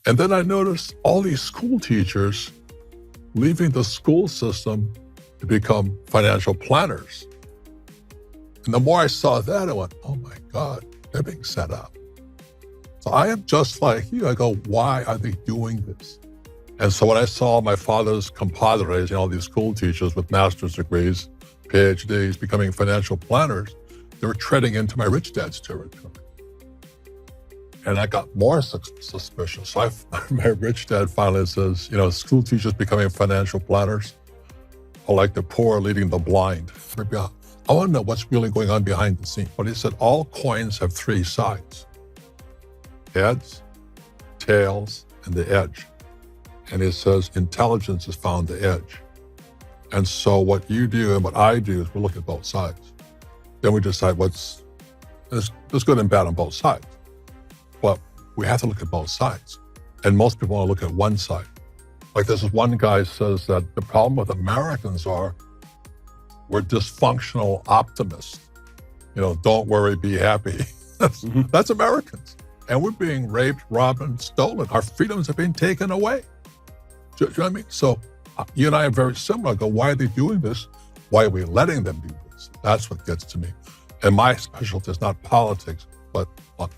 And then I noticed all these school teachers leaving the school system to become financial planners. And the more I saw that, I went, oh my God, they're being set up. So I am just like you. I go, why are they doing this? And so when I saw my father's compadres, all these school teachers with master's degrees, PhDs, becoming financial planners, they were treading into my rich dad's territory. And I got more suspicious. So my rich dad finally says, school teachers becoming financial planners are like the poor leading the blind. I want to know what's really going on behind the scenes. But he said all coins have three sides: heads, tails, and the edge. And he says intelligence is found the edge. And so what you do and what I do is we look at both sides. Then we decide there's good and bad on both sides. But we have to look at both sides. And most people want to look at one side. Like this one guy says that the problem with Americans are we're dysfunctional optimists. Don't worry, be happy. That's Americans. And we're being raped, robbed, and stolen. Our freedoms are being taken away. Do you know what I mean? So you and I are very similar. I go, why are they doing this? Why are we letting them do this? That's what gets to me. And my specialty is not politics, but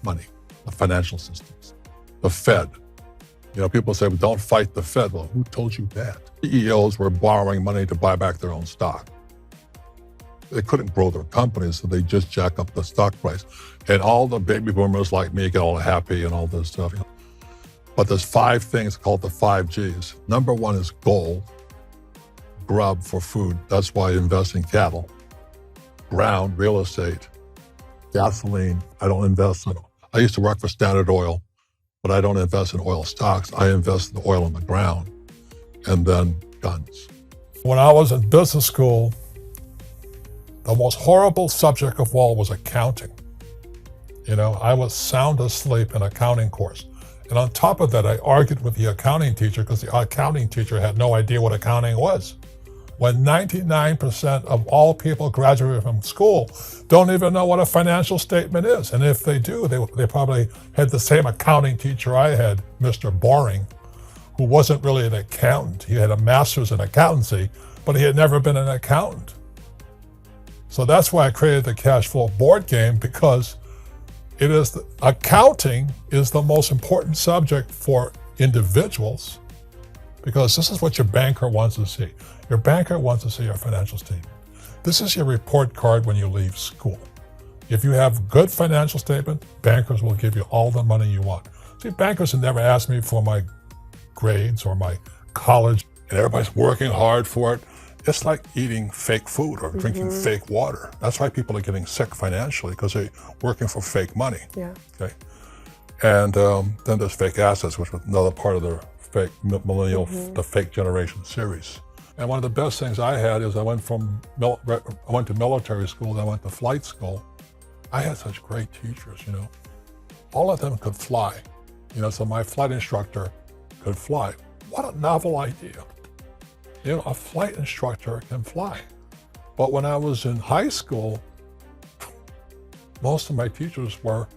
money, the financial systems, the Fed. People say, well, don't fight the Fed. Well, who told you that? CEOs were borrowing money to buy back their own stock. They couldn't grow their companies, so they just jack up the stock price. And all the baby boomers like me get all happy and all this stuff. But there's 5 things called the 5 Gs. Number 1 is gold, grub for food. That's why I invest in cattle, ground, real estate, gasoline. I don't invest in. I used to work for Standard Oil, but I don't invest in oil stocks. I invest in the oil in the ground, and then guns. When I was in business school, the most horrible subject of all was accounting. I was sound asleep in accounting course. And on top of that, I argued with the accounting teacher because the accounting teacher had no idea what accounting was. When 99% of all people graduating from school don't even know what a financial statement is. And if they do, they probably had the same accounting teacher I had, Mr. Boring, who wasn't really an accountant. He had a master's in accountancy, but he had never been an accountant. So that's why I created the cash flow board game, because accounting is the most important subject for individuals, because this is what your banker wants to see. Your banker wants to see your financial statement. This is your report card when you leave school. If you have good financial statement, bankers will give you all the money you want. See, bankers have never asked me for my grades or my college, and everybody's working hard for it. It's like eating fake food or drinking fake water. That's why people are getting sick financially, because they're working for fake money. Yeah. Okay. And then there's fake assets, which was another part of the fake millennial, the fake generation series. And one of the best things I had is I went to military school, then I went to flight school. I had such great teachers, All of them could fly. So my flight instructor could fly. What a novel idea. A flight instructor can fly. But when I was in high school, most of my teachers were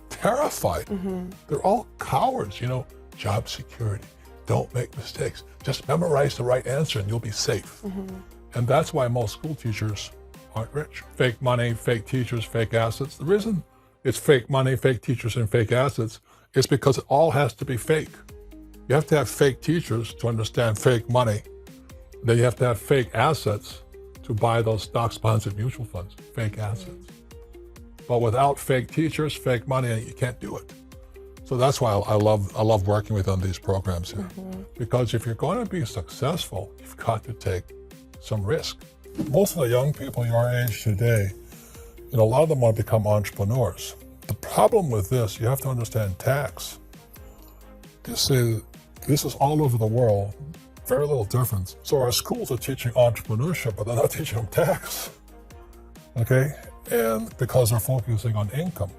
terrified. They're all cowards, job security. Don't make mistakes. Just memorize the right answer and you'll be safe. And that's why most school teachers aren't rich. Fake money, fake teachers, fake assets. The reason it's fake money, fake teachers, and fake assets is because it all has to be fake. You have to have fake teachers to understand fake money. Then you have to have fake assets to buy those stock-sponsored mutual funds, fake assets. But without fake teachers, fake money, you can't do it. So that's why I love working with on these programs here. Because if you're going to be successful, you've got to take some risk. Most of the young people your age today, a lot of them want to become entrepreneurs. The problem with this, you have to understand tax. This is all over the world. Very little difference. So our schools are teaching entrepreneurship, but they're not teaching them tax. Okay? And because they're focusing on income.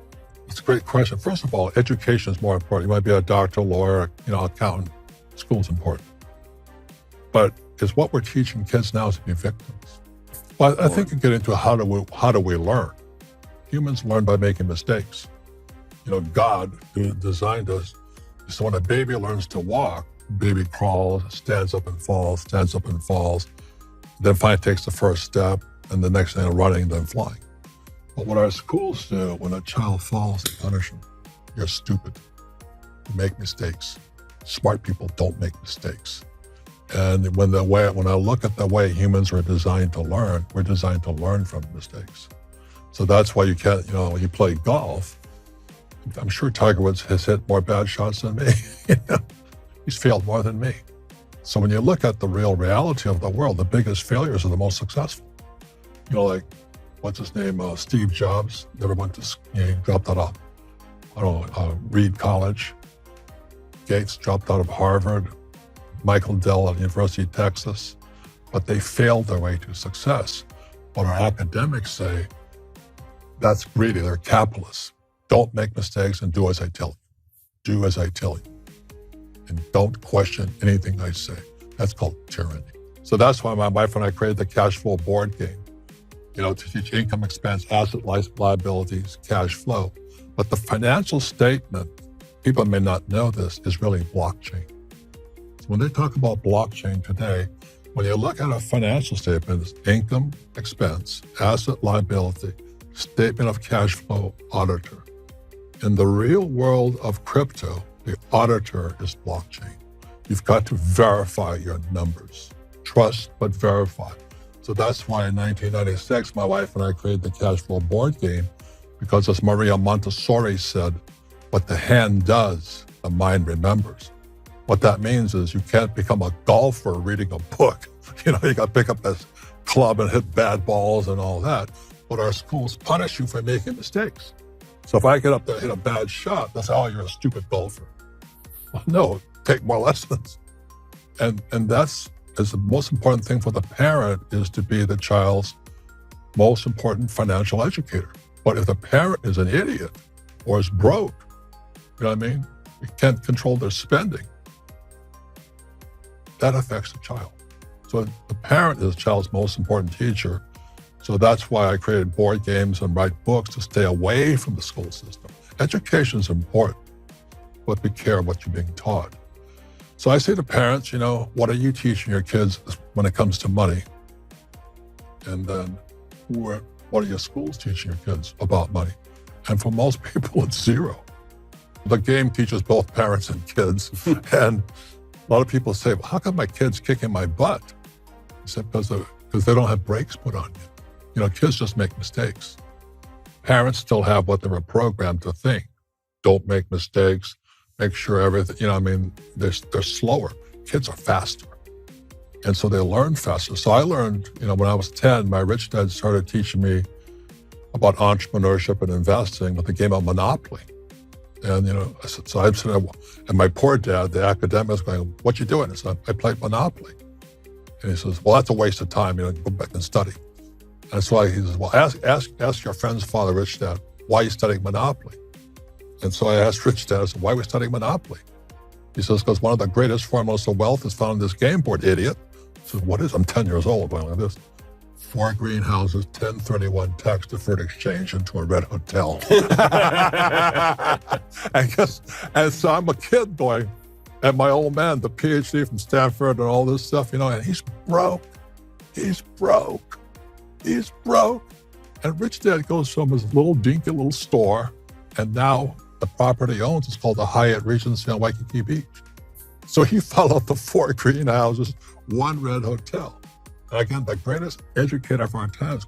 It's a great question. First of all, education is more important. You might be a doctor, lawyer, accountant. School's important. But is what we're teaching kids now is to be victims. Well, I think you get into how do we learn? Humans learn by making mistakes. God, who designed us, So when a baby learns to walk, baby crawls, stands up and falls, then finally takes the first step, and the next thing running, then flying. But what our schools do, when a child falls, they punish them. You're stupid. You make mistakes. Smart people don't make mistakes. And when I look at the way humans are designed to learn, we're designed to learn from mistakes. So that's why you can't, when you play golf, I'm sure Tiger Woods has hit more bad shots than me. He's failed more than me. So when you look at the real reality of the world, the biggest failures are the most successful. Like, what's his name? Steve Jobs never went to, he dropped out of, Reed College. Gates dropped out of Harvard. Michael Dell at the University of Texas. But they failed their way to success. But our academics say, that's greedy, they're capitalists. Don't make mistakes and do as I tell you. Do as I tell you. And don't question anything I say. That's called tyranny. So that's why my wife and I created the cash flow board game, to teach income, expense, asset, liabilities, cash flow. But the financial statement, people may not know this, is really blockchain. So when they talk about blockchain today, when you look at a financial statement, it's income, expense, asset, liability, statement of cash flow, auditor. In the real world of crypto, the auditor is blockchain. You've got to verify your numbers. Trust, but verify. So that's why in 1996, my wife and I created the cash flow board game, because as Maria Montessori said, what the hand does, the mind remembers. What that means is you can't become a golfer reading a book. You got to pick up this club and hit bad balls and all that. But our schools punish you for making mistakes. So if I get up there and hit a bad shot, that's, oh, you're a stupid golfer. Well, no, take more lessons. And that's the most important thing for the parent, is to be the child's most important financial educator. But if the parent is an idiot or is broke, you know what I mean? You can't control their spending. That affects the child. So the parent is the child's most important teacher. So that's why I created board games and write books to stay away from the school system. Education is important, but be careful of what you're being taught. So I say to parents, what are you teaching your kids when it comes to money? And then what are your schools teaching your kids about money? And for most people, it's zero. The game teaches both parents and kids. And a lot of people say, well, how come my kid's kicking my butt? I said, because they don't have brakes put on you. Kids just make mistakes. Parents still have what they were programmed to think. Don't make mistakes. Make sure everything, they're slower. Kids are faster. And so they learn faster. So I learned, when I was 10, my rich dad started teaching me about entrepreneurship and investing with the game of Monopoly. And, so I'm sitting there, and my poor dad, the academic, was going, what you doing? I said, I played Monopoly. And he says, well, that's a waste of time. Go back and study. And so he says, well, ask your friend's father, Rich Dad, why are you studying Monopoly? And so I asked Rich Dad, I said, why are we studying Monopoly? He says, because one of the greatest formulas of wealth is found in this game board, idiot. I said, what is it? I'm 10 years old, going like this. 4 greenhouses, 1031 tax-deferred exchange into a red hotel. And so I'm a kid going, and my old man, the PhD from Stanford and all this stuff, and he's broke. He's broke. He's broke. And Rich Dad goes from his little dinky little store, and now the property he owns is called the Hyatt Regency on Waikiki Beach. So he followed the 4 greenhouses, 1 red hotel. And again, the greatest educator of our times